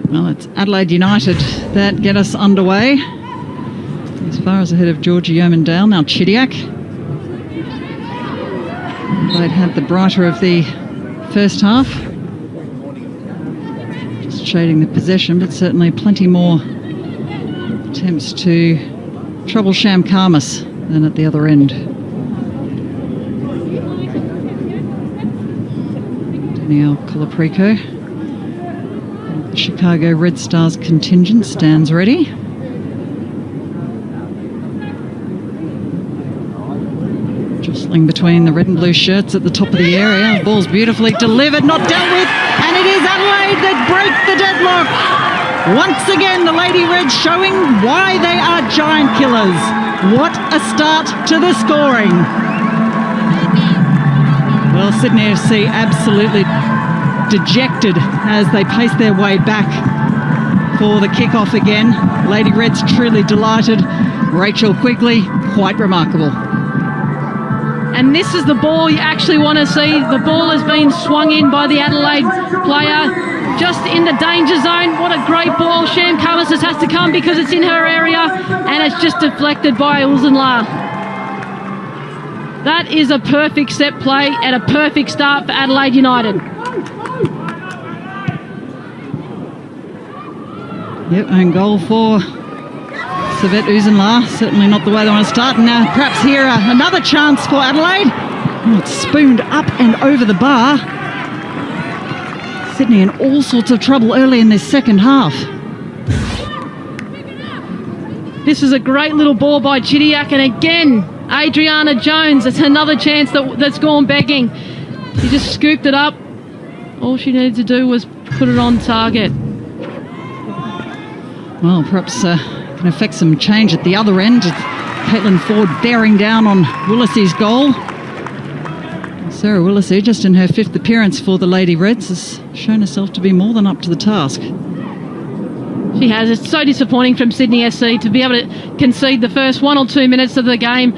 Well, it's Adelaide United that get us underway. As far as ahead of Georgia Yeomandale, now Chidiac. Adelaide had the brighter of the first half. Just shading the possession, but certainly plenty more attempts to trouble Sham Karmas than at the other end. Danielle Colaprico. The Chicago Red Stars contingent stands ready. Jostling between the red and blue shirts at the top of the area. The ball's beautifully delivered, not dealt with, and it is Adelaide that break the deadlock. Once again, the Lady Reds showing why they are giant killers. What a start to the scoring. Well, Sydney FC absolutely dejected as they pace their way back for the kick-off again. Lady Reds truly delighted. Rachel Quigley, quite remarkable. And this is the ball you actually want to see. The ball has been swung in by the Adelaide player just in the danger zone. What a great ball. Sham Karmas has to come because it's in her area, and it's just deflected by Ulzenla. That is a perfect set play and a perfect start for Adelaide United. Yep, own goal for Savet Ulzenla. Certainly not the way they want to start. And now perhaps here another chance for Adelaide. Oh, it's spooned up and over the bar. Sydney in all sorts of trouble early in this second half. This is a great little ball by Chidiac, and again, Adriana Jones. It's another chance that's gone begging. She just scooped it up. All she needed to do was put it on target. Well, perhaps can affect some change at the other end. Caitlin Ford bearing down on Willisey's goal. Sarah Willisey, just in her 5th appearance for the Lady Reds, has shown herself to be more than up to the task. She has. It's so disappointing from Sydney SC to be able to concede the first 1 or 2 minutes of the game.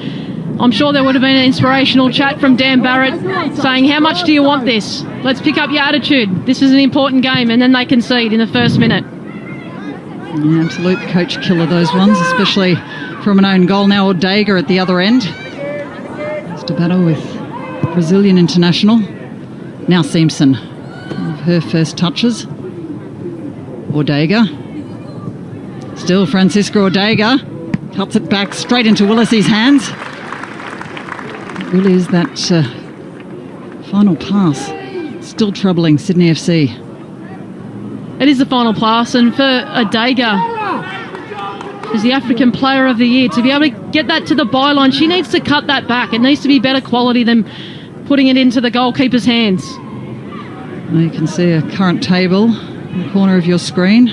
I'm sure there would have been an inspirational chat from Dan Barrett saying, how much do you want this? Let's pick up your attitude. This is an important game. And then they concede in the first minute. Yeah, absolute coach killer, those ones, especially from an own goal. Now Ortega at the other end. Has to battle with Brazilian international. Now Simpson. Her first touches. Ortega. Still Francisca Ortega. Cuts it back straight into Willisey's hands. It really is that final pass. Still troubling Sydney FC. It is the final pass, and for Ortega, she's the African Player of the Year. To be able to get that to the byline, she needs to cut that back. It needs to be better quality than putting it into the goalkeeper's hands. Well, you can see a current table in the corner of your screen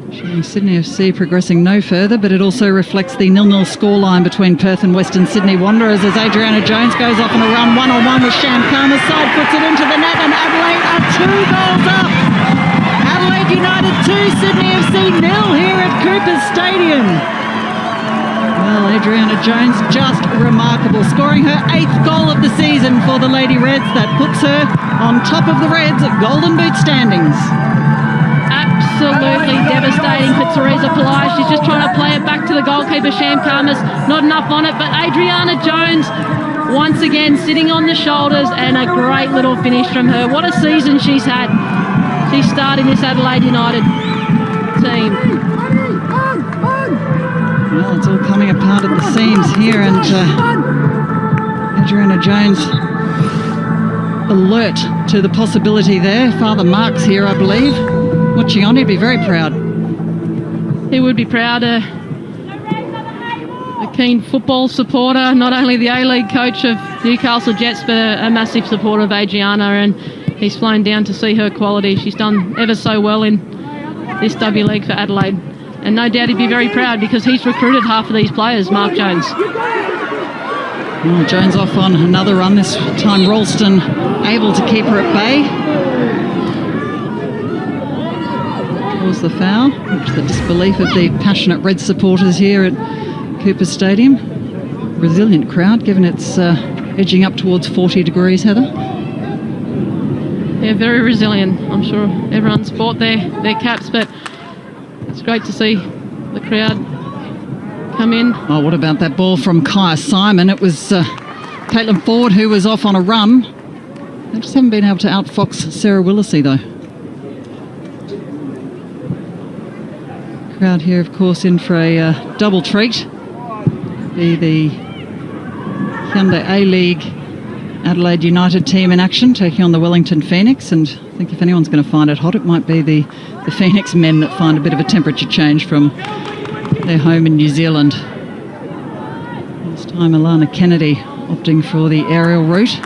showing Sydney FC progressing no further, but it also reflects the 0-0 scoreline between Perth and Western Sydney Wanderers as Adriana Jones goes off on a run one-on-one with Sham Karmas, side puts it into the net, and Adelaide are 2 goals up. Adelaide United 2, Sydney FC 0 here at Coopers Stadium. Well, Adriana Jones just remarkable, scoring her 8th goal of the season for the Lady Reds. That puts her on top of the Reds at Golden Boot standings. Absolutely devastating for Teresa Pillai. She's just trying to play it back to the goalkeeper, Sham Karmas. Not enough on it, but Adriana Jones once again sitting on the shoulders, and a great little finish from her. What a season she's had. She's starting this Adelaide United team. Well, it's all coming apart at the seams here, and Adriana Jones alert to the possibility there. Father Mark's here, I believe, watching on. He'd be very proud. He would be proud. A keen football supporter, not only the A-League coach of Newcastle Jets, but a massive supporter of Adriana, and he's flown down to see her quality. She's done ever so well in this WLeague for Adelaide. And no doubt he'd be very proud because he's recruited half of these players, Mark Jones. Well, Jones off on another run, this time Ralston able to keep her at bay. Draws the foul, much the disbelief of the passionate Red supporters here at Cooper Stadium. Resilient crowd, given it's edging up towards 40 degrees, Heather. Yeah, very resilient. I'm sure everyone's bought their caps, but it's great to see the crowd come in. Oh, what about that ball from Kaya Simon? It was Caitlin Ford who was off on a run. They just haven't been able to outfox Sarah Willisey, though. Crowd here, of course, in for a double treat. The Hyundai A-League Adelaide United team in action, taking on the Wellington Phoenix. And I think if anyone's going to find it hot, it might be the Phoenix men that find a bit of a temperature change from their home in New Zealand. This time Alana Kennedy opting for the aerial route.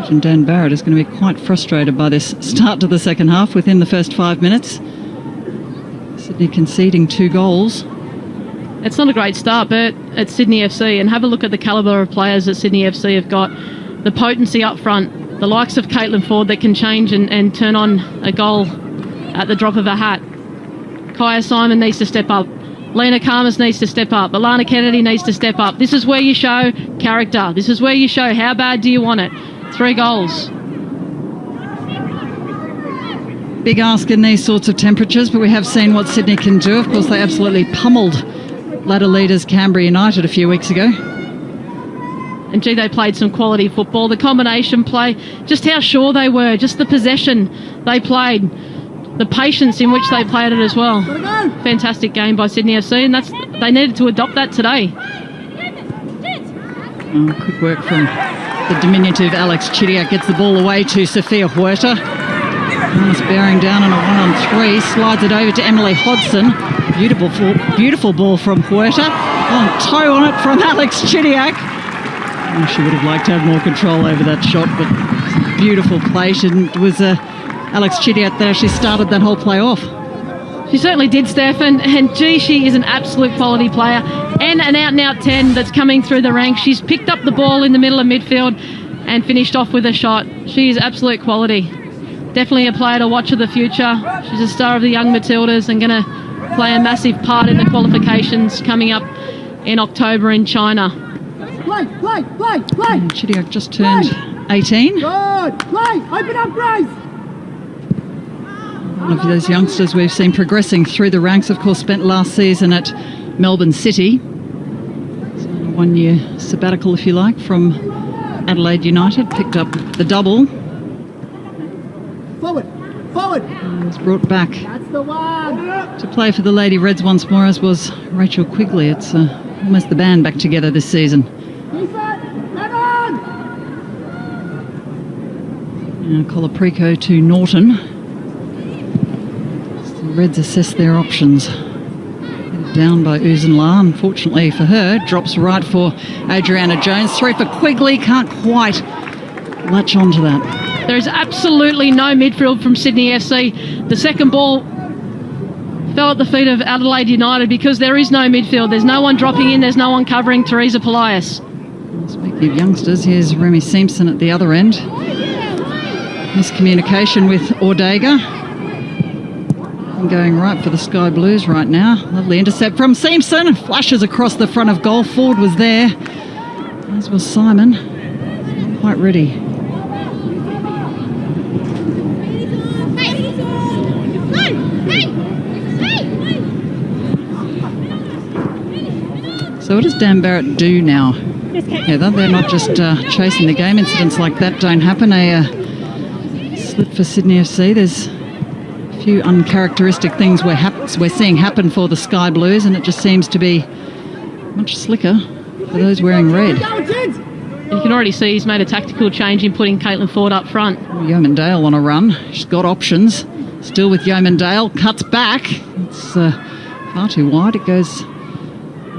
And Dan Barrett is going to be quite frustrated by this start to the second half within the first 5 minutes. Sydney conceding 2 goals. It's not a great start, but at Sydney FC, and have a look at the calibre of players that Sydney FC have got. The potency up front, the likes of Caitlin Ford that can change and turn on a goal at the drop of a hat. Kaya Simon needs to step up. Lena Karmas needs to step up. Alana Kennedy needs to step up. This is where you show character. This is where you show how bad do you want it. 3 goals. Big ask in these sorts of temperatures, but we have seen what Sydney can do. Of course, they absolutely pummeled ladder leaders Canberra United a few weeks ago. And gee, they played some quality football. The combination play, just how sure they were, just the possession they played, the patience in which they played it as well. Fantastic game by Sydney FC, and they needed to adopt that today. Oh, quick work from the diminutive Alex Chidiak. Gets the ball away to Sophia Huerta. Nice bearing down on a 1-on-3. Slides it over to Emily Hodson. Beautiful ball from Huerta. Oh, toe on it from Alex Chidiak. Oh, she would have liked to have more control over that shot, but beautiful play. It was Alex Chidiak that actually started that whole play off. She certainly did, Steph, and gee, she is an absolute quality player and an out-and-out 10 that's coming through the ranks. She's picked up the ball in the middle of midfield and finished off with a shot. She is absolute quality. Definitely a player to watch of the future. She's a star of the young Matildas and going to play a massive part in the qualifications coming up in October in China. Play! And Chidiak just turned 18. Good! Play! Open up, Grace! One of those youngsters we've seen progressing through the ranks, of course, spent last season at Melbourne City. So a 1-year sabbatical, if you like, from Adelaide United. Picked up the double. Forward! And was brought back That's the one! to play for the Lady Reds once more, as was Rachel Quigley. It's almost the band back together this season. Now Colaprico to Norton. As the Reds assess their options. Headed down by Uzenla. Unfortunately for her, drops right for Adriana Jones. 3 for Quigley. Can't quite latch onto that. There is absolutely no midfield from Sydney FC. The second ball fell at the feet of Adelaide United because there is no midfield. There's no one dropping in. There's no one covering Teresa Polias. Speaking of youngsters, here's Remy Simpson at the other end. Miscommunication with Ortega. And going right for the Sky Blues right now. Lovely intercept from Simpson. Flashes across the front of goal. Ford was there, as was Simon. Not quite ready. So what does Dan Barrett do now, Heather? They're not just chasing the game. Incidents like that don't happen. A slip for Sydney FC. There's a few uncharacteristic things we're seeing happen for the Sky Blues, and it just seems to be much slicker for those wearing red. You can already see he's made a tactical change in putting Caitlin Ford up front. Yeoman Dale on a run. She's got options. Still with Yeoman Dale. Cuts back. It's far too wide. It goes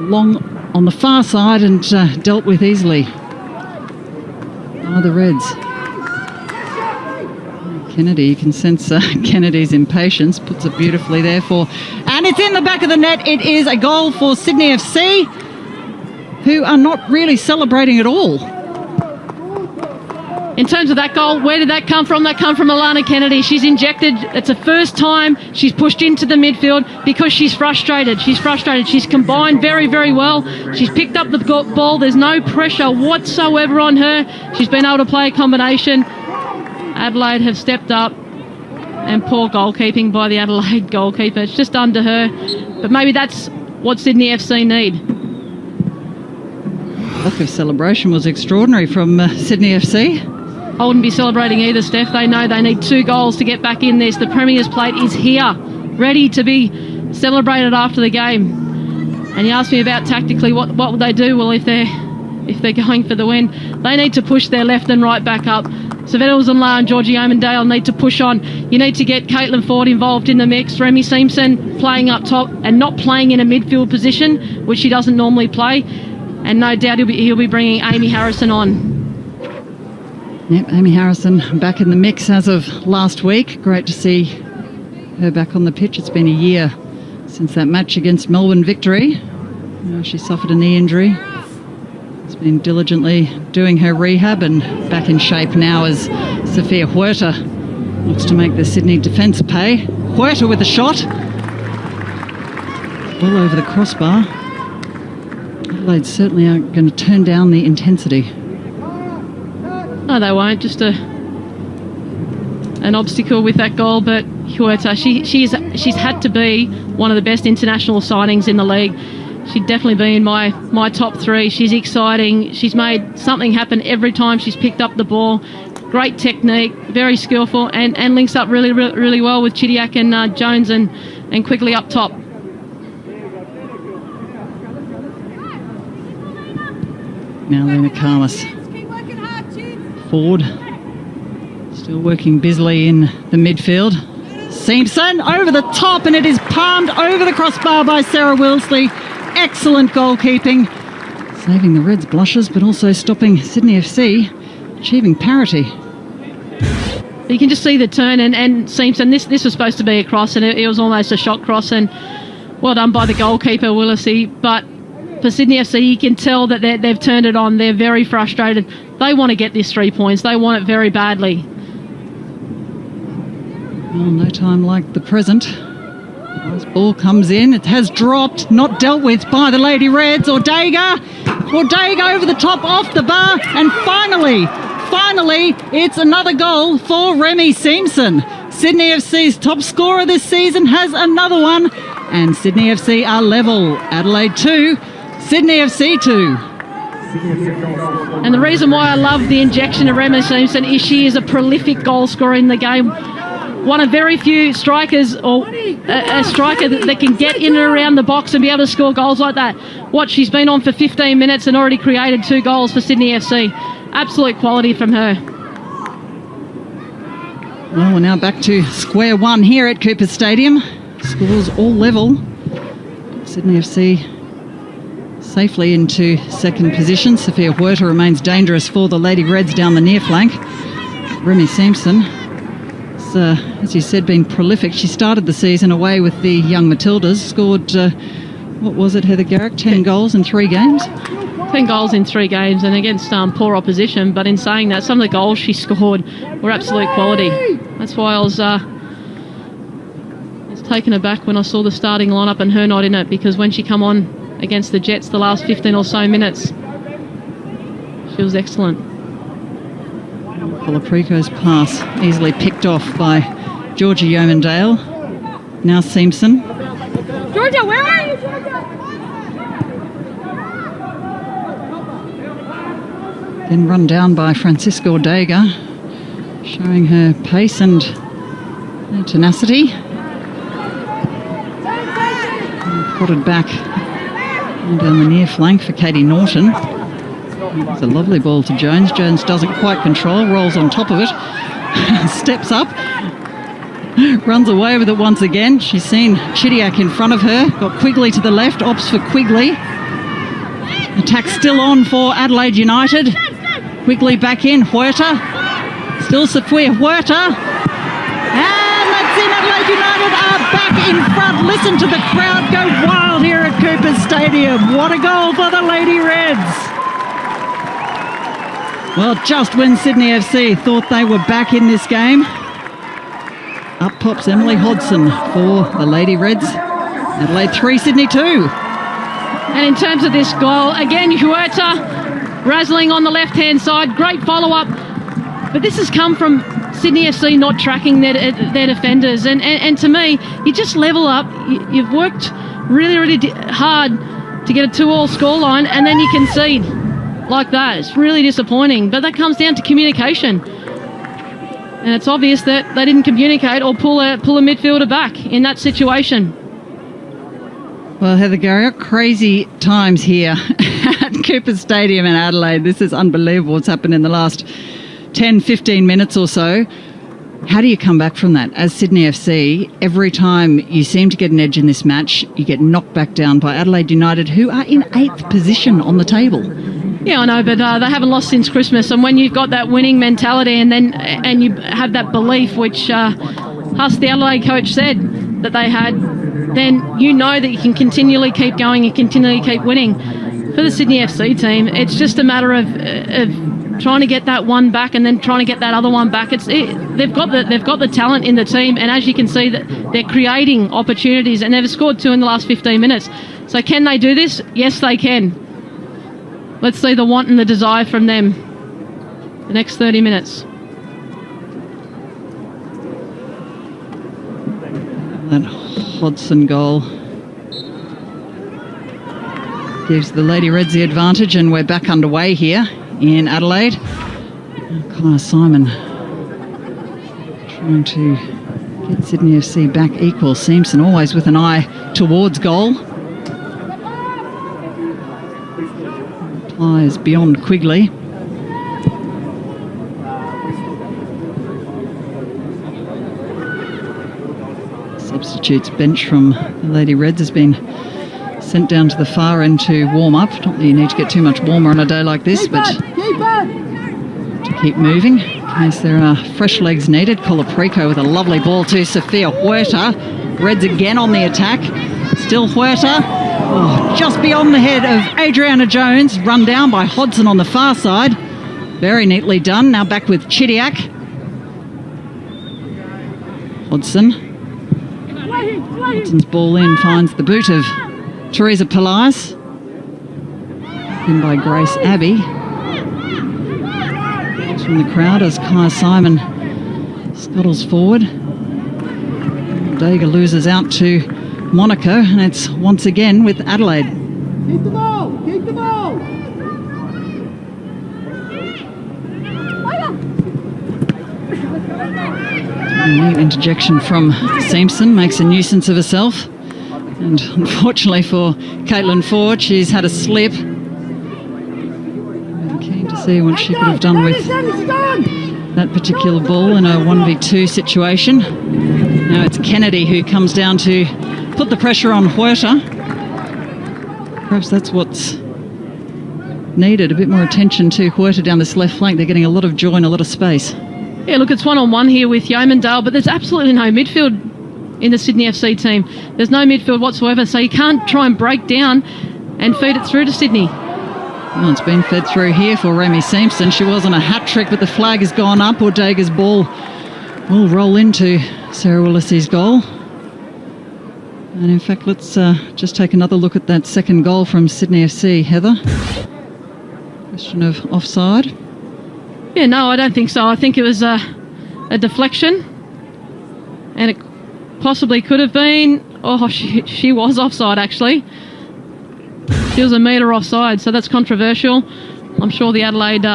long on the far side and dealt with easily by the Reds. Kennedy, you can sense Kennedy's impatience. Puts it beautifully there and it's in the back of the net. It is a goal for Sydney FC, who are not really celebrating at all. In terms of that goal, where did that come from? That come from Alana Kennedy. She's injected. It's the first time she's pushed into the midfield because she's frustrated. She's combined very, very well. She's picked up the ball. There's no pressure whatsoever on her. She's been able to play a combination. Adelaide have stepped up, and poor goalkeeping by the Adelaide goalkeeper. It's just under her, but maybe that's what Sydney FC need. Look, of celebration was extraordinary from Sydney FC. I wouldn't be celebrating either, Steph. They know they need 2 goals to get back in this. The Premier's plate is here, ready to be celebrated after the game. And you asked me about tactically, what would they do? Well, if they're going for the win, they need to push their left and right back up. Savettles and La and Georgie Omandale need to push on. You need to get Caitlin Ford involved in the mix. Remy Simpson playing up top and not playing in a midfield position, which she doesn't normally play. And no doubt he'll be bringing Amy Harrison on. Yep, Amy Harrison back in the mix as of last week. Great to see her back on the pitch. It's been a year since that match against Melbourne Victory. She suffered a knee injury. Has been diligently doing her rehab and back in shape now as Sophia Huerta looks to make the Sydney defence pay. Huerta with a shot. Well over the crossbar. Adelaide certainly aren't going to turn down the intensity. No, they won't. Just an obstacle with that goal, but Huerta, she's had to be one of the best international signings in the league. She'd definitely be in my top 3. She's exciting. She's made something happen every time she's picked up the ball. Great technique, very skillful, and links up really well with Chidiac and Jones and quickly up top. Now Lena Carlos. Ford still working busily in the midfield. Simpson over the top, and it is palmed over the crossbar by Sarah Wilsley. Excellent goalkeeping, saving the Reds' blushes, but also stopping Sydney FC achieving parity. You can just see the turn, and Simpson, this was supposed to be a cross, and it was almost a shot cross, and well done by the goalkeeper, Willisey. But for Sydney FC, you can tell that they've turned it on. They're very frustrated. They want to get this 3 points. They want it very badly. Well, no time like the present. This ball comes in. It has dropped, not dealt with by the Lady Reds. Ortega over the top, off the bar, and finally, it's another goal for Remy Simpson. Sydney FC's top scorer this season has another one, and Sydney FC are level. Adelaide 2, Sydney FC 2. And the reason why I love the injection of Remy Simpson is she is a prolific goal scorer in the game. One of very few strikers, or a striker that can get in and around the box and be able to score goals like that. She's been on for 15 minutes and already created 2 goals for Sydney FC. Absolute quality from her. Well, we're now back to square one here at Cooper Stadium. Scores all level. Sydney FC safely into second position. Sophia Huerta remains dangerous for the Lady Reds down the near flank. Remy Simpson, as you said, been prolific. She started the season away with the young Matildas, scored, what was it, Heather Garrick, 10 goals in 3 games? 10 goals in 3 games and against poor opposition, but in saying that, some of the goals she scored were absolute quality. That's why I was taken aback when I saw the starting lineup and her not in it, because when she come on against the Jets the last 15 or so minutes, she was excellent. Colaprico's pass easily picked off by Georgia Yeomandale. Now Simpson. Georgia, where are you, Georgia? Then run down by Francisca Ortega, showing her pace and tenacity. And prodded back down the near flank for Katie Norton. It's a lovely ball to Jones. Jones doesn't quite control, rolls on top of it, steps up, runs away with it once again. She's seen Chidiac in front of her, got Quigley to the left, opts for Quigley. Attack still on for Adelaide United. Quigley back in, Huerta, still Sophia Huerta. And that's in, Adelaide United are back in front. Listen to the crowd go wild here at Cooper Stadium. What a goal for the Lady Reds. Well, just when Sydney FC thought they were back in this game, up pops Emily Hodson for the Lady Reds. Adelaide 3, Sydney 2. And in terms of this goal, again, Huerta razzling on the left-hand side. Great follow-up. But this has come from Sydney FC not tracking their defenders. And to me, you just level up. You've worked really, really hard to get a 2-2 scoreline, and then you concede like that. It's really disappointing. But that comes down to communication. And it's obvious that they didn't communicate or pull a midfielder back in that situation. Well, Heather Garriott, crazy times here at Cooper Stadium in Adelaide. This is unbelievable what's happened in the last 10, 15 minutes or so. How do you come back from that? As Sydney FC, every time you seem to get an edge in this match, you get knocked back down by Adelaide United, who are in 8th position on the table. Yeah, I know, but they haven't lost since Christmas. And when you've got that winning mentality and you have that belief, which Huss, the Adelaide coach, said that they had, then you know that you can continually keep going and continually keep winning. For the Sydney FC team, it's just a matter of trying to get that one back and then trying to get that other one back. They've got the talent in the team, and as you can see, that they're creating opportunities, and they've scored 2 in the last 15 minutes. So can they do this? Yes, they can. Let's see the want and the desire from them the next 30 minutes. That Hodson goal gives the Lady Reds the advantage, and we're back underway here in Adelaide. Kyle Simon trying to get Sydney FC back equal. Simpson always with an eye towards goal. Plies beyond Quigley. Substitutes bench from the Lady Reds has been sent down to the far end to warm up. Not that you need to get too much warmer on a day like this, but to keep moving in case there are fresh legs needed. Colaprico with a lovely ball to Sophia Huerta. Reds again on the attack. Still Huerta. Oh, just beyond the head of Adriana Jones. Run down by Hodson on the far side. Very neatly done. Now back with Chidiac. Hodson. Hodson's ball in finds the boot of Teresa Pelias. In by Grace Abbey. From the crowd as Kaya Simon scuttles forward. Dega loses out to Monaco, and it's once again with Adelaide. Keep the ball! Keep the ball! A neat interjection from Simpson makes a nuisance of herself. And unfortunately for Caitlin Ford, she's had a slip. I'm keen to see what she could have done with that particular ball in a 1v2 situation. Now it's Kennedy who comes down to put the pressure on Huerta. Perhaps that's what's needed, a bit more attention to Huerta down this left flank. They're getting a lot of joy and a lot of space. Yeah, look, it's 1-on-1 here with Yeomandale, but there's absolutely no midfield in the Sydney FC team. There's no midfield whatsoever, so you can't try and break down and feed it through to Sydney. Well, it's been fed through here for Remy Simpson. She was on a hat-trick, but the flag has gone up. Ortega's ball will roll into Sarah Willis's goal. And in fact, let's just take another look at that second goal from Sydney FC. Heather? Question of offside? Yeah, no, I don't think so. I think it was a deflection, and it possibly could have been... Oh, she was offside, actually. She was a metre offside, so that's controversial. I'm sure the Adelaide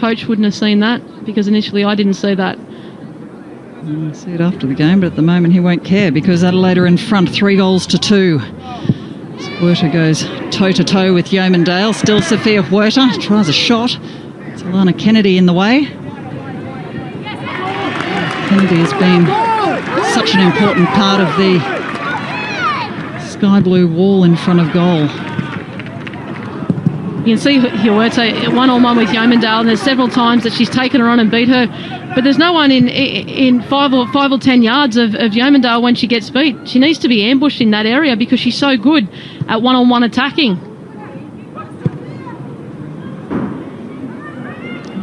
coach wouldn't have seen that, because initially I didn't see that. I'll see it after the game, but at the moment he won't care, because Adelaide are in front 3-2. Huerta goes toe-to-toe with Yeomandale. Still Sophia Huerta tries a shot. It's Alana Kennedy in the way. Kennedy has been such an important part of the sky blue wall in front of goal. You can see Huerta 1-on-1 with Yeomandale, and there's several times that she's taken her on and beat her, but there's no one in 5 or 10 yards of Yeomandale when she gets beat. She needs to be ambushed in that area because she's so good at 1-on-1 attacking.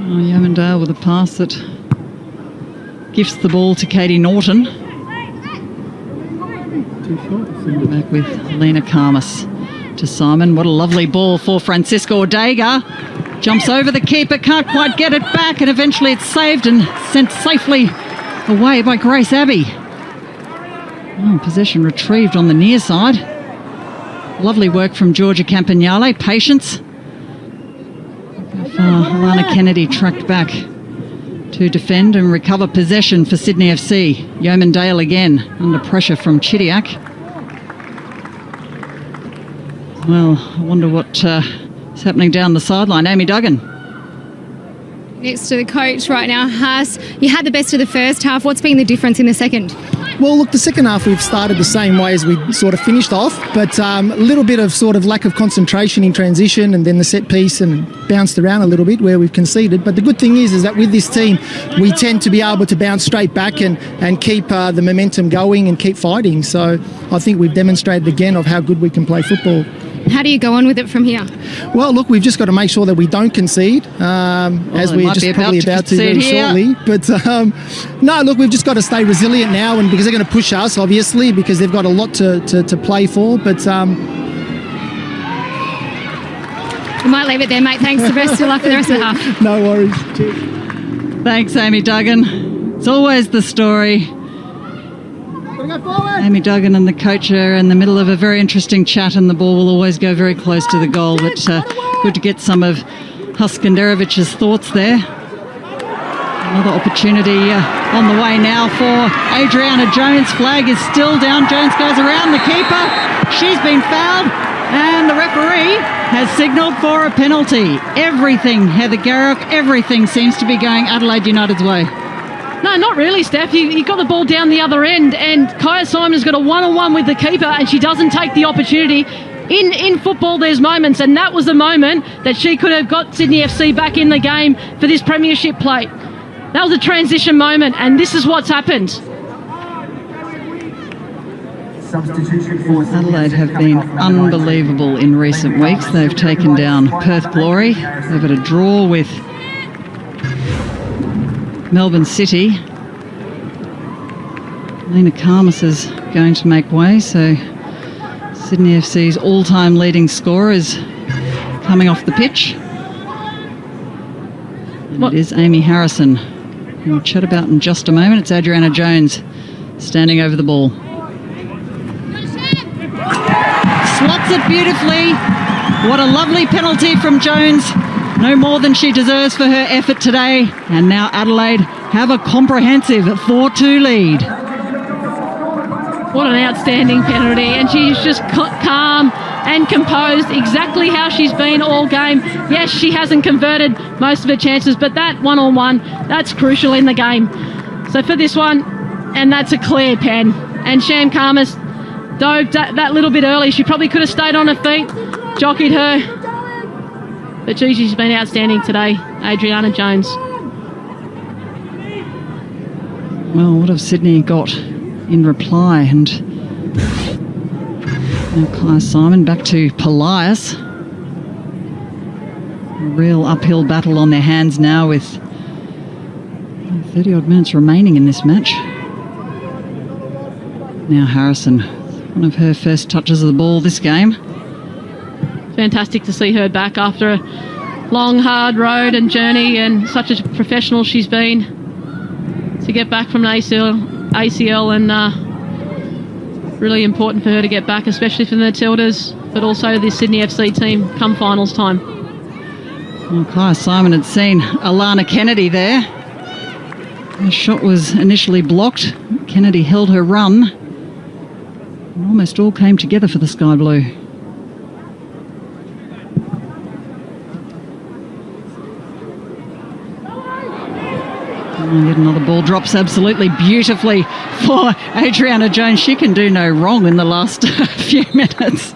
Yeomandale with a pass that gifts the ball to Katie Norton. Back with Lena Karmas to Simon. What a lovely ball for Francisco Ortega. Jumps over the keeper, can't quite get it back, and eventually it's saved and sent safely away by Grace Abbey. Oh, possession retrieved on the near side. Lovely work from Georgia Campagnale. Patience. Alana Kennedy tracked back to defend and recover possession for Sydney FC. Yeomandale again under pressure from Chidiac. Well, I wonder what is happening down the sideline. Amy Duggan. Next to the coach right now, Haas. You had the best of the first half. What's been the difference in the second? Well, look, the second half we've started the same way as we sort of finished off, but a little bit of sort of lack of concentration in transition, and then the set piece, and bounced around a little bit where we've conceded. But the good thing is that with this team, we tend to be able to bounce straight back and keep the momentum going and keep fighting. So I think we've demonstrated again of how good we can play football. How do you go on with it from here? Well, look, we've just got to make sure that we don't concede, as we're just probably about to very shortly. But no, look, we've just got to stay resilient now, and because they're going to push us, obviously, because they've got a lot to play for. But we might leave it there, mate. Thanks. The best of luck for the rest of the half. No worries. Cheers. Thanks, Amy Duggan. It's always the story. Amy Duggan and the coach are in the middle of a very interesting chat, and the ball will always go very close to the goal. But good to get some of Huskanderovich's thoughts there. Another opportunity on the way now for Adriana Jones. Flag is still down. Jones goes around the keeper. She's been fouled, and the referee has signalled for a penalty. Everything, Heather Garrock, everything seems to be going Adelaide United's way. No, not really, Steph. You got the ball down the other end, and Kaya Simon's got a one-on-one with the keeper, and she doesn't take the opportunity. In football, there's moments, and that was the moment that she could have got Sydney FC back in the game for this premiership play. That was a transition moment, and this is what's happened. Adelaide have been unbelievable in recent weeks. They've taken down Perth Glory. They've had a draw with Melbourne City. Lena Karmas is going to make way, so Sydney FC's all-time leading scorer is coming off the pitch. And it is Amy Harrison, who we'll chat about in just a moment. It's Adriana Jones standing over the ball. Slots it beautifully. What a lovely penalty from Jones. No more than she deserves for her effort today. And now Adelaide have a comprehensive 4-2 lead. What an outstanding penalty. And she's just calm and composed, exactly how she's been all game. Yes, she hasn't converted most of her chances, but that one-on-one, that's crucial in the game. So for this one, and that's a clear pen. And Sham Karmas dove that little bit early. She probably could have stayed on her feet, jockeyed her. But gee, she's been outstanding today, Adriana Jones. Well, what have Sydney got in reply? And now Kaya Simon back to Polias. A real uphill battle on their hands now with 30-odd minutes remaining in this match. Now Harrison, one of her first touches of the ball this game. Fantastic to see her back after a long, hard road and journey, and such a professional she's been. To get back from an ACL and really important for her to get back, especially for the Matildas, but also the Sydney FC team come finals time. Well, Kaya Simon had seen Alana Kennedy there. Her shot was initially blocked. Kennedy held her run. And almost all came together for the Sky Blue. Yet another ball drops absolutely beautifully for Adriana Jones. She can do no wrong in the last few minutes.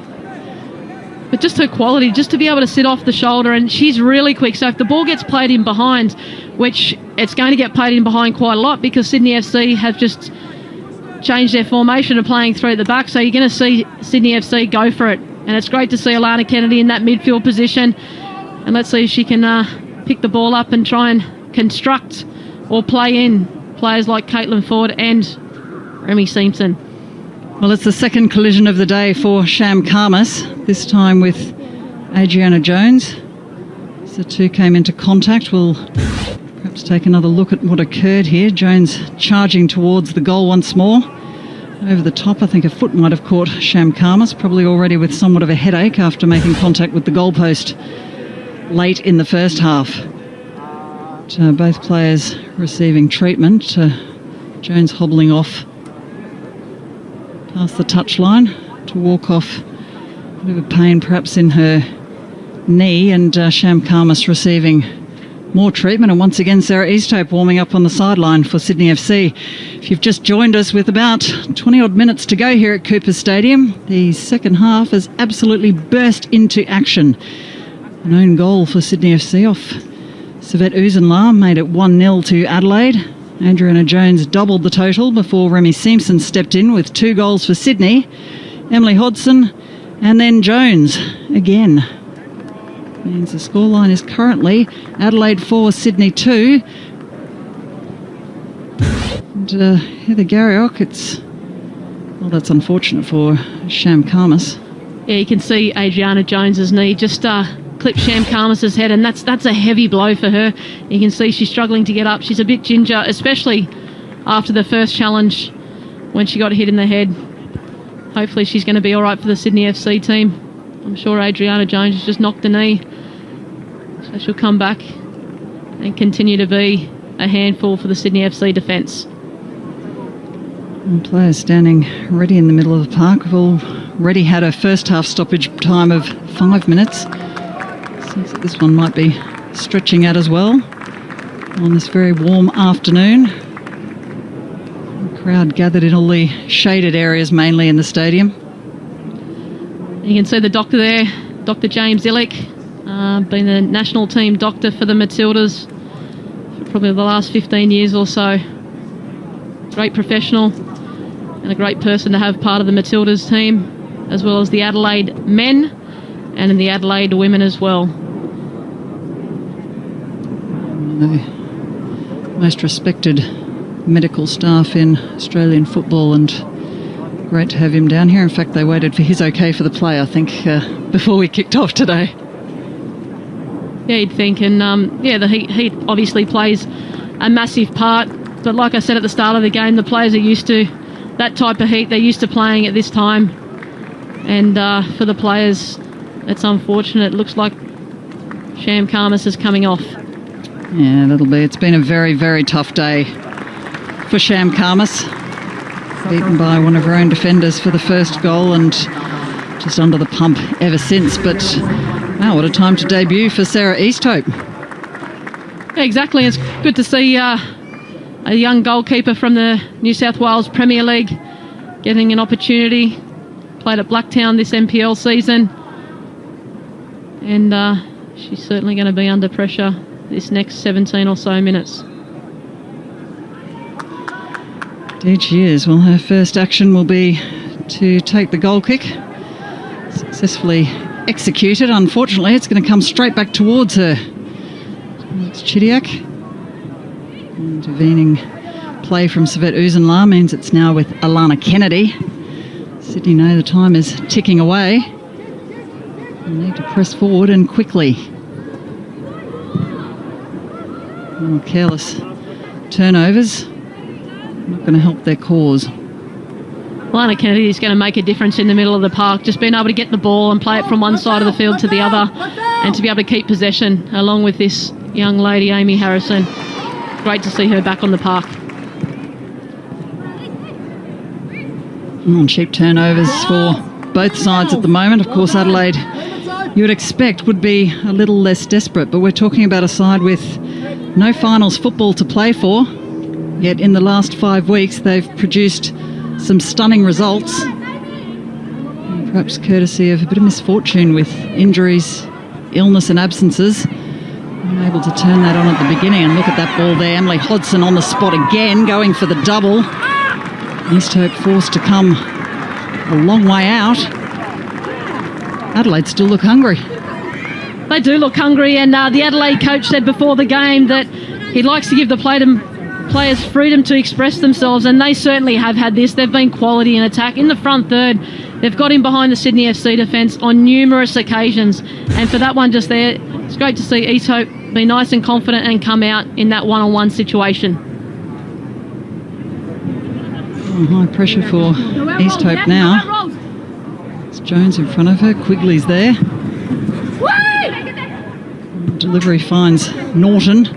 But just her quality, just to be able to sit off the shoulder, and she's really quick. So if the ball gets played in behind, which it's going to get played in behind quite a lot because Sydney FC have just changed their formation of playing through at the back. So you're going to see Sydney FC go for it. And it's great to see Alana Kennedy in that midfield position. And let's see if she can pick the ball up and try and construct or play in players like Caitlin Ford and Remy Simpson. Well, it's the second collision of the day for Sham Karmas, this time with Adriana Jones. the two came into contact. We'll perhaps take another look at what occurred here. Jones charging towards the goal once more. Over the top, I think a foot might have caught Shamkamas, probably already with somewhat of a headache after making contact with the goalpost late in the first half. But, both players receiving treatment. Jones hobbling off past the touchline to walk off. A bit of pain perhaps in her knee, and Shamkamas receiving more treatment. And once again, Sarah Easthope warming up on the sideline for Sydney FC. If you've just joined us with about 20 odd minutes to go here at Cooper Stadium, the second half has absolutely burst into action. An own goal for Sydney FC off Savet Uzunla made it 1-0 to Adelaide. Adriana Jones doubled the total before Remy Simpson stepped in with 2 goals for Sydney. Emily Hodson and then Jones again. Means the scoreline is currently Adelaide 4, Sydney 2. And Heather Garriock, that's unfortunate for Shamkamas. Yeah, you can see Adriana Jones's knee just clip Shamkamas' head, and that's a heavy blow for her. You can see she's struggling to get up. She's a bit ginger, especially after the first challenge when she got hit in the head. Hopefully she's going to be all right for the Sydney FC team. I'm sure Adriana Jones has just knocked a knee, so she'll come back and continue to be a handful for the Sydney FC defence. Players standing ready in the middle of the park. We've already had a first half stoppage time of 5 minutes. Seems that this one might be stretching out as well on this very warm afternoon. The crowd gathered in all the shaded areas, mainly in the stadium. You can see the doctor there, Dr. James Illick, been the national team doctor for the Matildas for probably the last 15 years or so. Great professional and a great person to have part of the Matildas team, as well as the Adelaide men and in the Adelaide women as well. The most respected medical staff in Australian football, and great to have him down here. In fact, they waited for his okay for the play, I think, before we kicked off today. Yeah, you'd think. And the heat obviously plays a massive part. But like I said at the start of the game, the players are used to that type of heat. They're used to playing at this time. And for the players, it's unfortunate. It looks like Shamkamas is coming off. Yeah, that'll be. It's been a very, very tough day for Shamkamas. Beaten by one of her own defenders for the first goal and just under the pump ever since. But wow, what a time to debut for Sarah Easthope. Yeah, exactly. It's good to see a young goalkeeper from the New South Wales Premier League getting an opportunity. Played at Blacktown this NPL season. And she's certainly going to be under pressure this next 17 or so minutes. Indeed she is. Well, her first action will be to take the goal kick. Successfully executed. Unfortunately, it's going to come straight back towards her. It's Chidiak. Intervening play from Savet Uzunla means it's now with Alana Kennedy. Sydney know the time is ticking away. They need to press forward and quickly. Oh, careless turnovers. Not going to help their cause. Alana Kennedy is going to make a difference in the middle of the park. Just being able to get the ball and play it from one side of the field to the other, and to be able to keep possession along with this young lady, Amy Harrison. Great to see her back on the park. Cheap turnovers for both sides at the moment. Of course, Adelaide, you would expect, would be a little less desperate, but we're talking about a side with no finals football to play for. Yet in the last 5 weeks, they've produced some stunning results. Perhaps courtesy of a bit of misfortune with injuries, illness and absences. Able to turn that on at the beginning, and look at that ball there. Emily Hodson on the spot again, going for the double. Easthope forced to come a long way out. Adelaide still look hungry. They do look hungry, and the Adelaide coach said before the game that he likes to give the players freedom to express themselves, and they certainly have had this. They've been quality in attack. In the front third, they've got in behind the Sydney FC defence on numerous occasions, and for that one just there, it's great to see East Hope be nice and confident and come out in that one-on-one situation. High pressure for East Hope now. It's Jones in front of her. Quigley's there. Delivery finds Norton.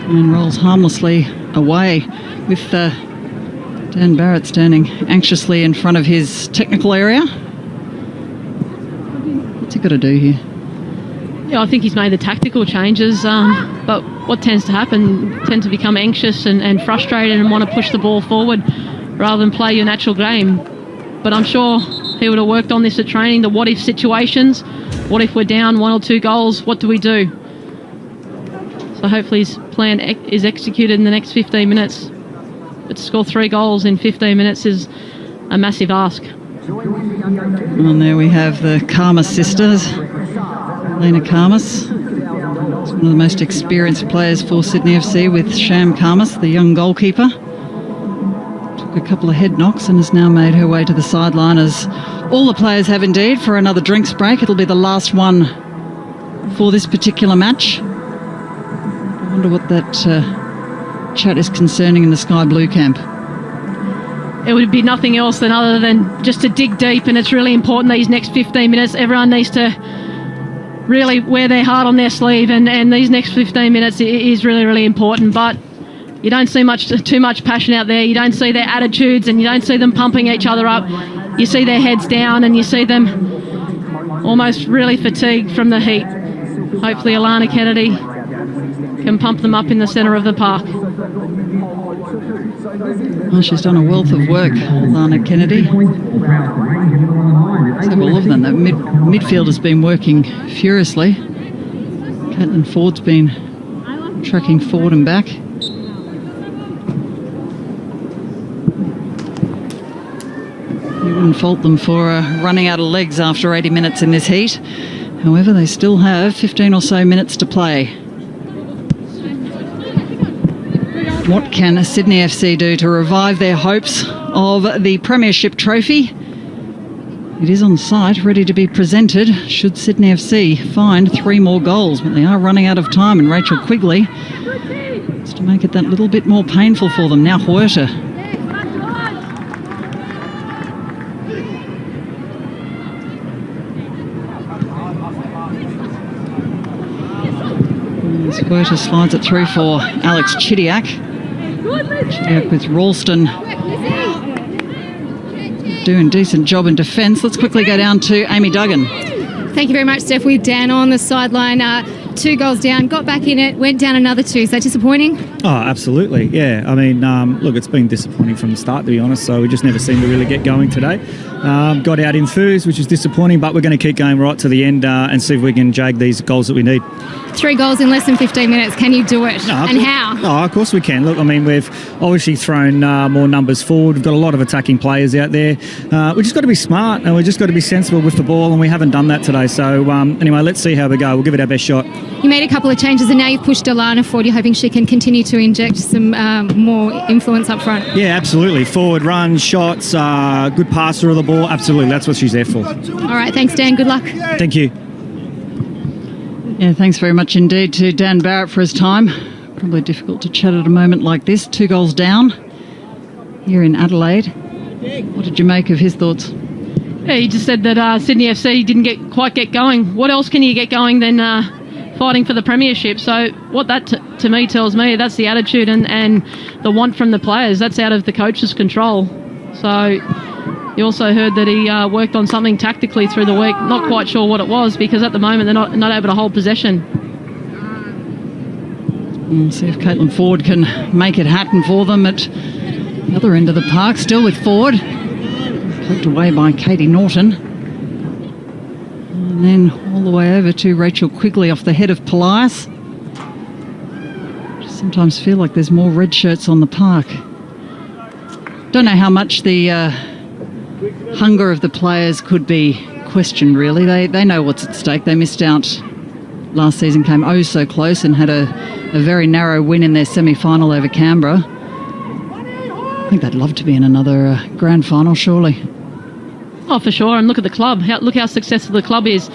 And rolls harmlessly away with Dan Barrett standing anxiously in front of his technical area. What's he got to do here? Yeah, I think he's made the tactical changes, but what tends to happen, tend to become anxious and frustrated and want to push the ball forward rather than play your natural game. But I'm sure he would have worked on this at training, the what-if situations. What if we're down 1 or 2 goals? What do we do? So hopefully his plan is executed in the next 15 minutes. But to score 3 goals in 15 minutes is a massive ask. And there we have the Karmas sisters. Lena Karmas, one of the most experienced players for Sydney FC, with Sham Karmas, the young goalkeeper. Took a couple of head knocks and has now made her way to the sideline, as all the players have indeed, for another drinks break. It'll be the last one for this particular match. I wonder what that chat is concerning in the Sky Blue camp. It would be nothing else than other than just to dig deep, and it's really important these next 15 minutes. Everyone needs to really wear their heart on their sleeve, and these next 15 minutes is really, really important. But you don't see too much passion out there. You don't see their attitudes, and you don't see them pumping each other up. You see their heads down, and you see them almost really fatigued from the heat. Hopefully Alana Kennedy can pump them up in the centre of the park. Well, she's done a wealth of work, Alana Kennedy. Several of them. The midfield has been working furiously. Caitlin Ford's been tracking forward and back. You wouldn't fault them for running out of legs after 80 minutes in this heat. However, they still have 15 or so minutes to play. What can Sydney FC do to revive their hopes of the Premiership trophy? It is on site, ready to be presented, should Sydney FC find 3 more goals. But they are running out of time, and Rachel Quigley is to make it that little bit more painful for them. Now Huerta. As Huerta slides it through for Alex Chidiac. Chidiac with Ralston doing a decent job in defence. Let's quickly go down to Amy Duggan. Thank you very much, Steph. With Dan on the sideline, 2 goals down, got back in it, went down another 2. Is that disappointing? Oh, absolutely, yeah. I mean, look, it's been disappointing from the start, to be honest, so we just never seem to really get going today. Got out enthused, which is disappointing, but we're going to keep going right to the end and see if we can jag these goals that we need. 3 goals in less than 15 minutes. Can you do it? And how? Oh, of course we can. Look, I mean, we've obviously thrown more numbers forward. We've got a lot of attacking players out there. We just got to be smart, and we just got to be sensible with the ball, and we haven't done that today. So anyway, let's see how we go. We'll give it our best shot. You made a couple of changes, and now you've pushed Alana forward. You're hoping she can continue to inject some more influence up front. Yeah, absolutely. Forward runs, shots, good passer of the ball. Absolutely, that's what she's there for. All right, thanks, Dan. Good luck. Thank you. Yeah, thanks very much indeed to Dan Barrett for his time. Probably difficult to chat at a moment like this. 2 goals down here in Adelaide. What did you make of his thoughts? Yeah, he just said that Sydney FC didn't quite get going. What else can you get going than fighting for the premiership? So what that to me tells me, that's the attitude and the want from the players. That's out of the coach's control. So you also heard that he worked on something tactically through the week. Not quite sure what it was, because at the moment they're not able to hold possession. We'll see if Caitlin Ford can make it happen for them at the other end of the park. Still with Ford. Poked away by Katie Norton. And then all the way over to Rachel Quigley off the head of Polias. Just sometimes feel like there's more red shirts on the park. Don't know how much the hunger of the players could be questioned, really. They know what's at stake. They missed out last season, came oh so close, and had a a very narrow win in their semi-final over Canberra. I think they'd love to be in another grand final, surely. Oh, for sure. And look at the club. Look how successful the club is.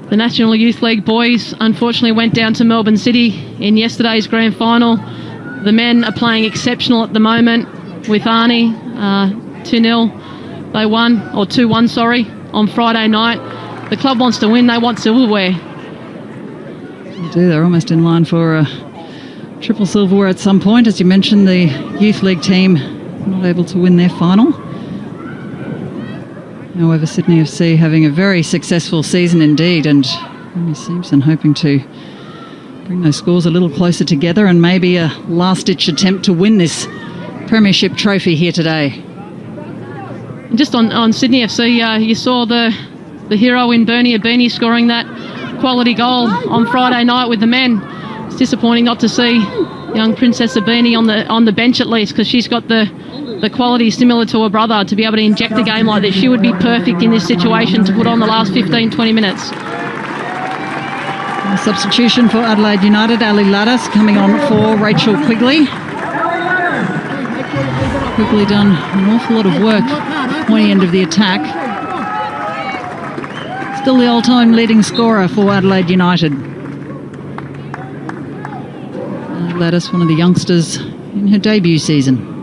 The National Youth League boys unfortunately went down to Melbourne City in yesterday's grand final. The men are playing exceptional at the moment with Arnie, 2-0. They won, or 2-1, sorry, on Friday night. The club wants to win. They want silverware. They do. They're almost in line for a triple silverware at some point. As you mentioned, the Youth League team not able to win their final. However, Sydney FC having a very successful season indeed, and Remy Simpson hoping to bring those scores a little closer together and maybe a last-ditch attempt to win this premiership trophy here today. Just on Sydney FC, you saw the hero in Bernie Abini scoring that quality goal on Friday night with the men. It's disappointing not to see young Princess Abini on the bench at least, because she's got the quality similar to her brother to be able to inject a game like this. She would be perfect in this situation to put on the last 15-20 minutes. A substitution for Adelaide United, Ali Laddas coming on for Rachel Quigley. Quigley done an awful lot of work at the pointy end of the attack. Still the all-time leading scorer for Adelaide United. Laddas, one of the youngsters in her debut season.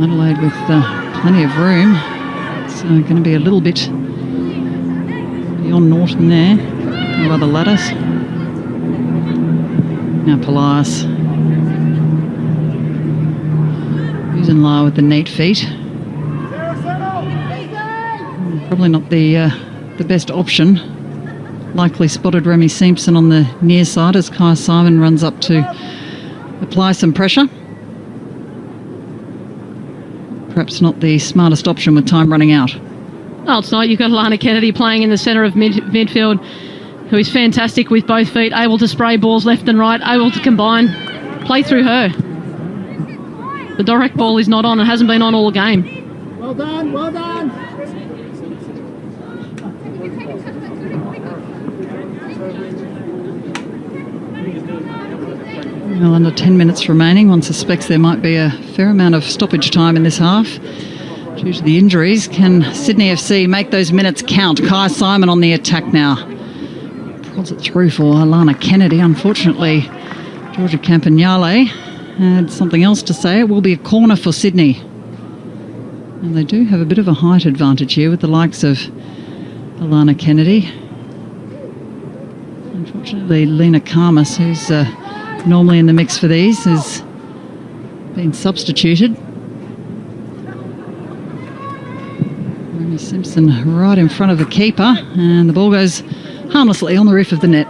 Adelaide with plenty of room. It's going to be a little bit beyond Norton there. No other Laddas. Now Polias. Uzenla with the neat feet. Probably not the best option. Likely spotted Remy Simpson on the near side as Kai Simon runs up to apply some pressure. Perhaps not the smartest option with time running out. Oh, it's not. You've got Alana Kennedy playing in the centre of midfield, who is fantastic with both feet, able to spray balls left and right, able to combine. Play through her. The direct ball is not on. It hasn't been on all game. Well done, well done. Well, under 10 minutes remaining. One suspects there might be a fair amount of stoppage time in this half due to the injuries. Can Sydney FC make those minutes count? Kai Simon on the attack now. Prods it through for Alana Kennedy. Unfortunately, Georgia Campagnale had something else to say. It will be a corner for Sydney. And they do have a bit of a height advantage here with the likes of Alana Kennedy. Unfortunately, Lena Karmas, who's normally in the mix for these, has been substituted. Remy Simpson right in front of the keeper, and the ball goes harmlessly on the roof of the net.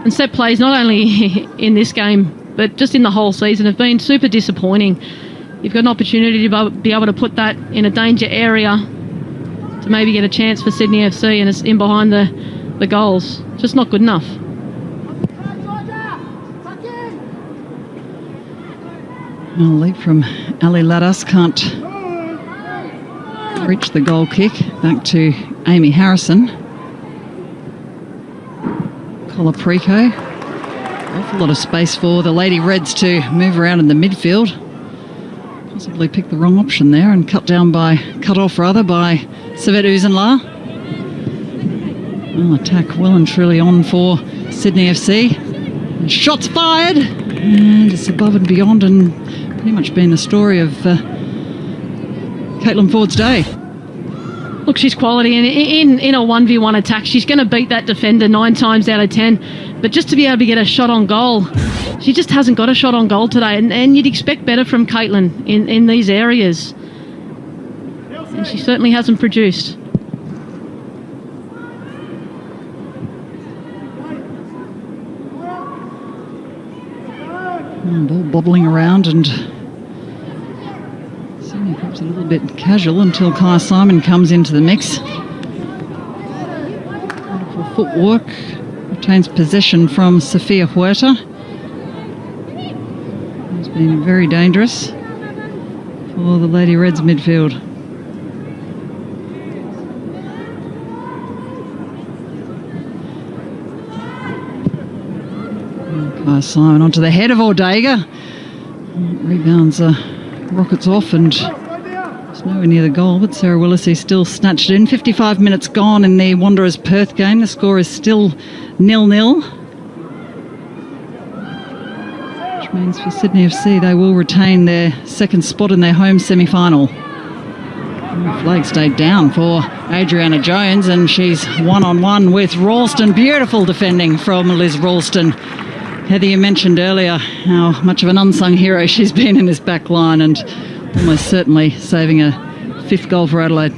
And set plays, not only in this game, but just in the whole season, have been super disappointing. You've got an opportunity to be able to put that in a danger area to maybe get a chance for Sydney FC, and it's in behind the goals. Just not good enough. A leap from Ali Laddas, can't reach the goal kick. Back to Amy Harrison. Colaprico. Awful lot of space for the Lady Reds to move around in the midfield. Possibly picked the wrong option there and cut off by Savette Uzenla. Well, attack well and truly on for Sydney FC. And shots fired, and it's above and beyond, and pretty much been the story of Caitlin Ford's day. Look, she's quality, and in a 1v1 attack, she's going to beat that defender 9 times out of 10. But just to be able to get a shot on goal, she just hasn't got a shot on goal today, and you'd expect better from Caitlin in these areas. And she certainly hasn't produced. Ball bobbling around, and Sydney perhaps a little bit casual until Kai Simon comes into the mix. Beautiful footwork, retains possession from Sophia Huerta. It's been very dangerous for the Lady Reds midfield. Kai Simon onto the head of Ordega. Rebounds rockets off and it's nowhere near the goal, but Sarah Willisey still snatched it in. 55 minutes gone in the Wanderers-Perth game. The score is still 0-0. Which means for Sydney FC they will retain their second spot in their home semi-final. Flag stayed down for Adriana Jones and she's one-on-one with Ralston. Beautiful defending from Liz Ralston. Heather, you mentioned earlier how much of an unsung hero she's been in this back line and almost certainly saving a 5th goal for Adelaide.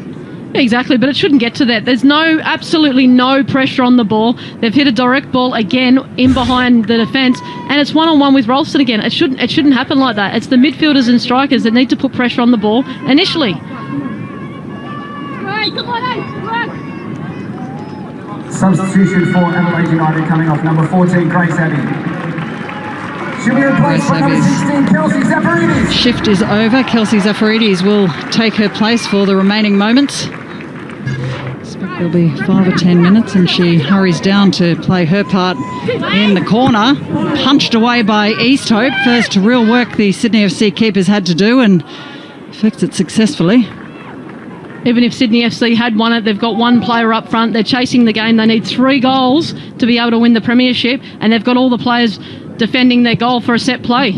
Exactly, but it shouldn't get to that. There's absolutely no pressure on the ball. They've hit a direct ball again in behind the defence, and it's one-on-one with Ralston again. It shouldn't happen like that. It's the midfielders and strikers that need to put pressure on the ball initially. Right, come on, Substitution for Adelaide United coming off number 14, Grace Abbey. She'll be replaced by number 16, Kelsey Zafaridis. Shift is over. Kelsey Zafaridis will take her place for the remaining moments. I expect there'll be 5 or 10 minutes and she hurries down to play her part in the corner. Punched away by East Hope. First real work the Sydney FC keepers had to do and effects it successfully. Even if Sydney FC had won it, they've got one player up front. They're chasing the game. They need 3 goals to be able to win the premiership, and they've got all the players defending their goal for a set play.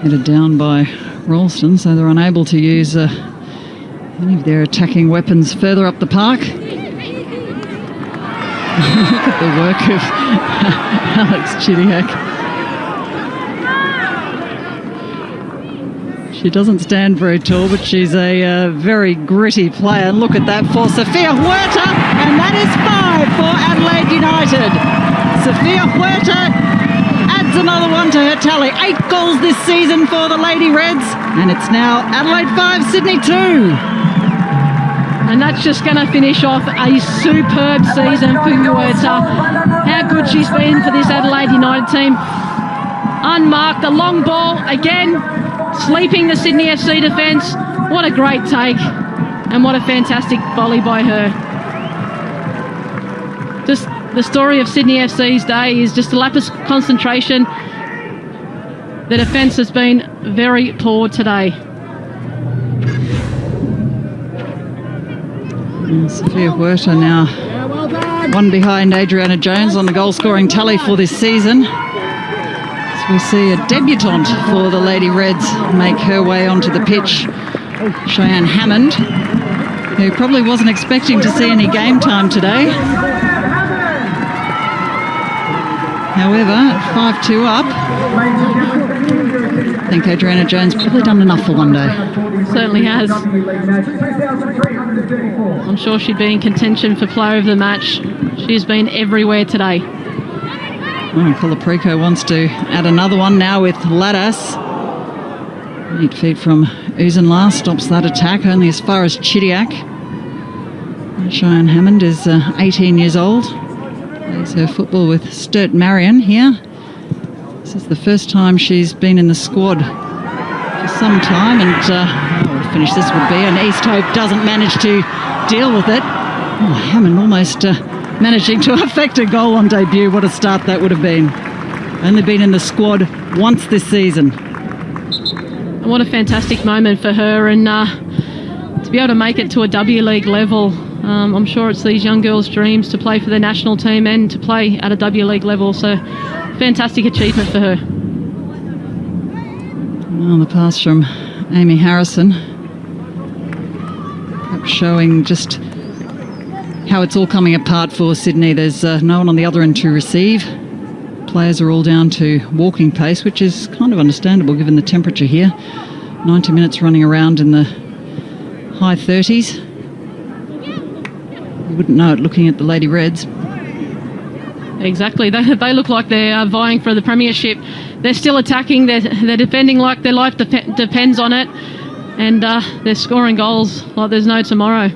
Headed down by Ralston, so they're unable to use any of their attacking weapons further up the park. Look at the work of Alex Chidiac. She doesn't stand very tall, but she's a very gritty player. And look at that for Sophia Huerta, and that is 5 for Adelaide United. Sophia Huerta adds another one to her tally. 8 goals this season for the Lady Reds, and it's now Adelaide 5, Sydney 2. And that's just going to finish off a superb season for Huerta. How good she's been for this Adelaide United team. Unmarked, a long ball again, sleeping the Sydney FC defence. What a great take, and what a fantastic volley by her. Just the story of Sydney FC's day is just a lack of concentration. The defence has been very poor today. And Sophia Huerta now one behind Adriana Jones on the goal scoring tally for this season. We see a debutante for the Lady Reds make her way onto the pitch, Cheyenne Hammond, who probably wasn't expecting to see any game time today. However, at 5-2 up, I think Adriana Jones probably done enough for one day. Certainly has. I'm sure she'd be in contention for player of the match. She's been everywhere today. Oh, Colaprico wants to add another one now with Ladas. Neat feed from Uzenla stops that attack only as far as Chidiac. Cheyenne Hammond is 18 years old. Plays her football with Sturt Marion here. This is the first time she's been in the squad for some time, and what a finish this would be. And East Hope doesn't manage to deal with it. Oh, Hammond almost managing to affect a goal on debut. What a start that would have been. Only been in the squad once this season. And what a fantastic moment for her, and to be able to make it to a WLeague level. I'm sure it's these young girls' dreams to play for the national team and to play at a WLeague level, so fantastic achievement for her. Well, the pass from Amy Harrison, perhaps showing just how it's all coming apart for Sydney. There's no one on the other end to receive. Players are all down to walking pace, which is kind of understandable given the temperature here. 90 minutes running around in the high 30s. You wouldn't know it looking at the Lady Reds. Exactly. They look like they're vying for the premiership. They're still attacking. They're defending like their life depends on it. And they're scoring goals like there's no tomorrow.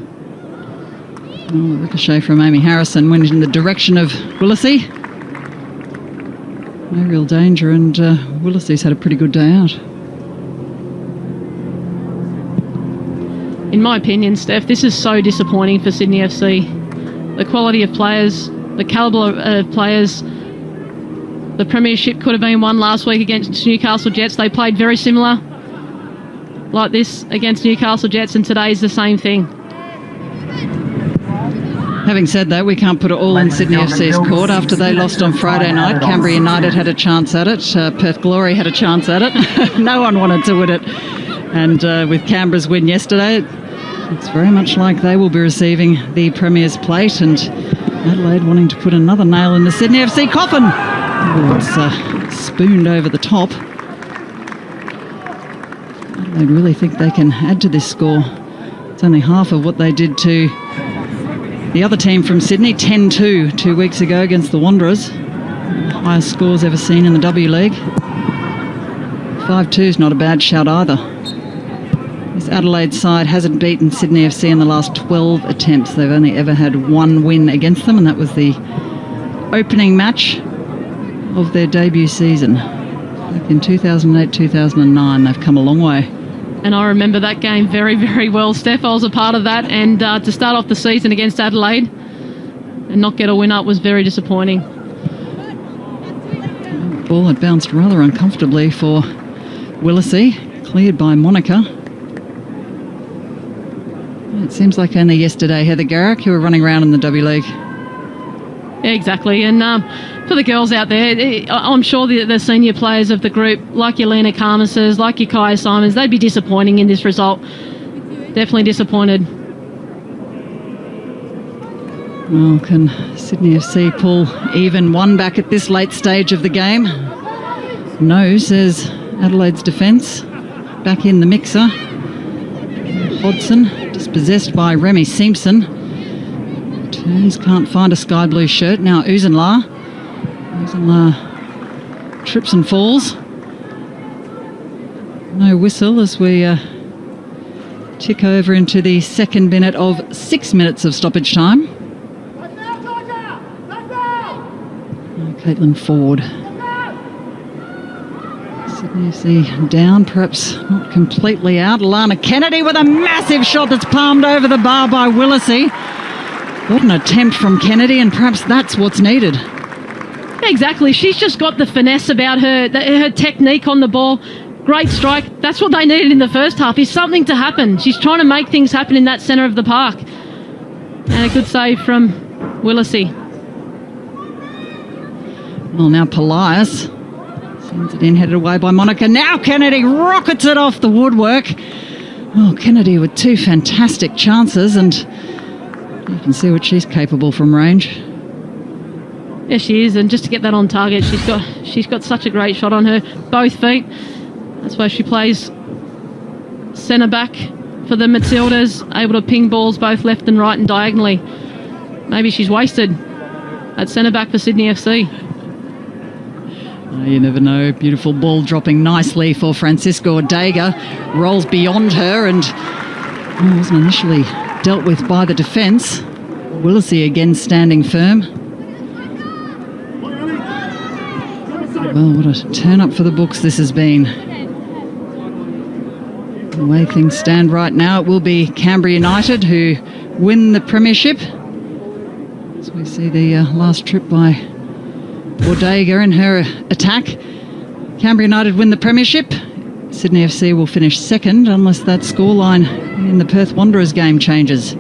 Well, the ricochet from Amy Harrison went in the direction of Willisey. No real danger, and Willisey's had a pretty good day out. In my opinion, Steph, this is so disappointing for Sydney FC. The quality of players the calibre of players. The premiership could have been won last week against Newcastle Jets. They played very similar like this against Newcastle Jets, and today's the same thing. Having said that, we can't put it all in Sydney FC's court. After they lost on Friday night, Canberra United had a chance at it. Perth Glory had a chance at it. No one wanted to win it. And with Canberra's win yesterday, it's very much like they will be receiving the Premier's plate, and Adelaide wanting to put another nail in the Sydney FC coffin. Oh, it's spooned over the top. Adelaide really think they can add to this score. It's only half of what they did to the other team from Sydney, 10-2 2 weeks ago against the Wanderers. Highest scores ever seen in the WLeague. 5-2 is not a bad shout either. This Adelaide side hasn't beaten Sydney FC in the last 12 attempts. They've only ever had one win against them, and that was the opening match of their debut season. Back in 2008-2009, they've come a long way. And I remember that game very, very well, Steph. I was a part of that, and to start off the season against Adelaide and not get a win up was very disappointing. The ball had bounced rather uncomfortably for Willisey, cleared by Monica. It seems like only yesterday, Heather Garrick, you were running around in the WLeague. Yeah, exactly. And for the girls out there, I'm sure the senior players of the group, like your Lena Karmases, like your Kaya Simons, they'd be disappointing in this result. Definitely disappointed. Well, can Sydney FC pull even one back at this late stage of the game? No, says Adelaide's defence. Back in the mixer. Hodson, dispossessed by Remy Simpson. Turns, can't find a sky blue shirt. Now Uzenla. Uzenla trips and falls. No whistle as we tick over into the second minute of 6 minutes of stoppage time. Caitlin Ford. Sydney FC down, perhaps not completely out. Alana Kennedy with a massive shot that's palmed over the bar by Willisey. What an attempt from Kennedy, and perhaps that's what's needed. Exactly. She's just got the finesse about her, her technique on the ball. Great strike. That's what they needed in the first half, is something to happen. She's trying to make things happen in that centre of the park. And a good save from Willisey. Well, now Polias sends it in, headed away by Monica. Now Kennedy rockets it off the woodwork. Oh, Kennedy with two fantastic chances, and you can see what she's capable from range. Yes, she is, and just to get that on target, she's got such a great shot on her, both feet. That's why she plays centre back for the Matildas, able to ping balls both left and right and diagonally. Maybe she's wasted at centre back for Sydney FC. You never know. Beautiful ball dropping nicely for Francisco Ortega. Rolls beyond her and wasn't initially dealt with by the defence. Willisey again standing firm. Well, what a turn up for the books this has been. The way things stand right now, it will be Canberra United who win the premiership. As we see the last trip by Ortega in her attack. Canberra United win the premiership. Sydney FC will finish second unless that scoreline in the Perth Wanderers game changes.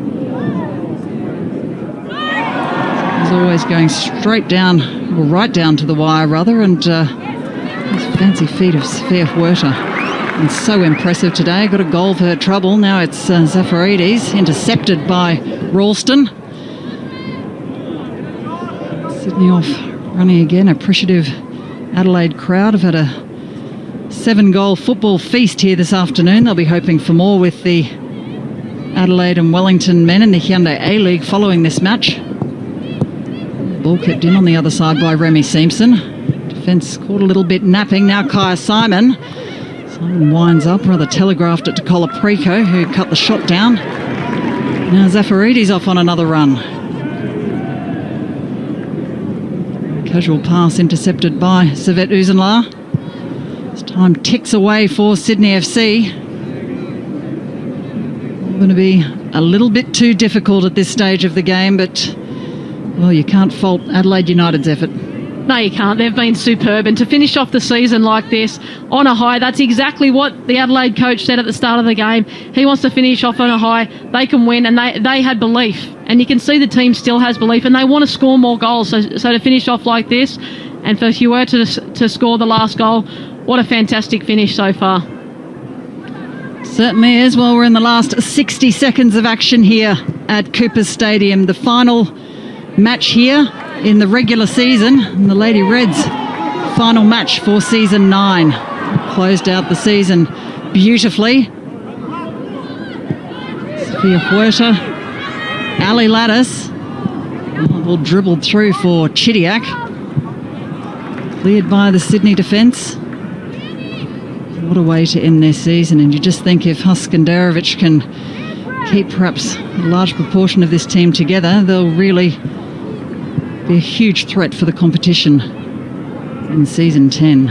As always, going straight down, or right down to the wire rather, and these fancy feet of Sophia Huerta. And so impressive today. Got a goal for her trouble. Now it's Zafaridis, intercepted by Ralston. Sydney off running again. Appreciative Adelaide crowd have had a 7-goal football feast here this afternoon. They'll be hoping for more with the Adelaide and Wellington men in the Hyundai A-League following this match. Ball kept in on the other side by Remy Simpson. Defence caught a little bit napping. Now Kaya Simon. Simon winds up, rather telegraphed it to Colaprico, who cut the shot down. Now Zafaridis off on another run. Casual pass intercepted by Savet Uzenla. As time ticks away for Sydney FC. Going to be a little bit too difficult at this stage of the game, but Well, you can't fault Adelaide United's effort. No, you can't. They've been superb. And to finish off the season like this, on a high, that's exactly what the Adelaide coach said at the start of the game. He wants to finish off on a high. They can win, and they had belief. And you can see the team still has belief, and they want to score more goals. So to finish off like this, and for Hewer to score the last goal, what a fantastic finish so far. Certainly is. Well, we're in the last 60 seconds of action here at Coopers Stadium. The final match here in the regular season, and the Lady Reds' final match for season 9. Closed out the season beautifully. Sophia Huerta, Ali Lattis, all dribbled through for Chidiac. Cleared by the Sydney defence. What a way to end their season, and you just think if Huskandarovich can keep perhaps a large proportion of this team together, they'll really be a huge threat for the competition in season 10.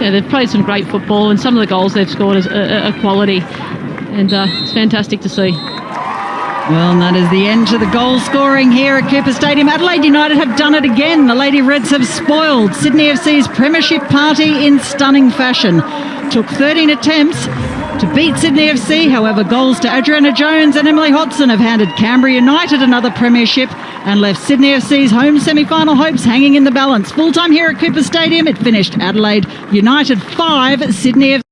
Yeah, they've played some great football, and some of the goals they've scored are quality, and it's fantastic to see. Well, and that is the end to the goal scoring here at Cooper Stadium. Adelaide United have done it again. The Lady Reds have spoiled Sydney FC's premiership party in stunning fashion. Took 13 attempts to beat Sydney FC. However, goals to Adriana Jones and Emily Hodson have handed Canberra United another premiership and left Sydney FC's home semi-final hopes hanging in the balance. Full time here at Cooper Stadium, it finished Adelaide United 5, Sydney FC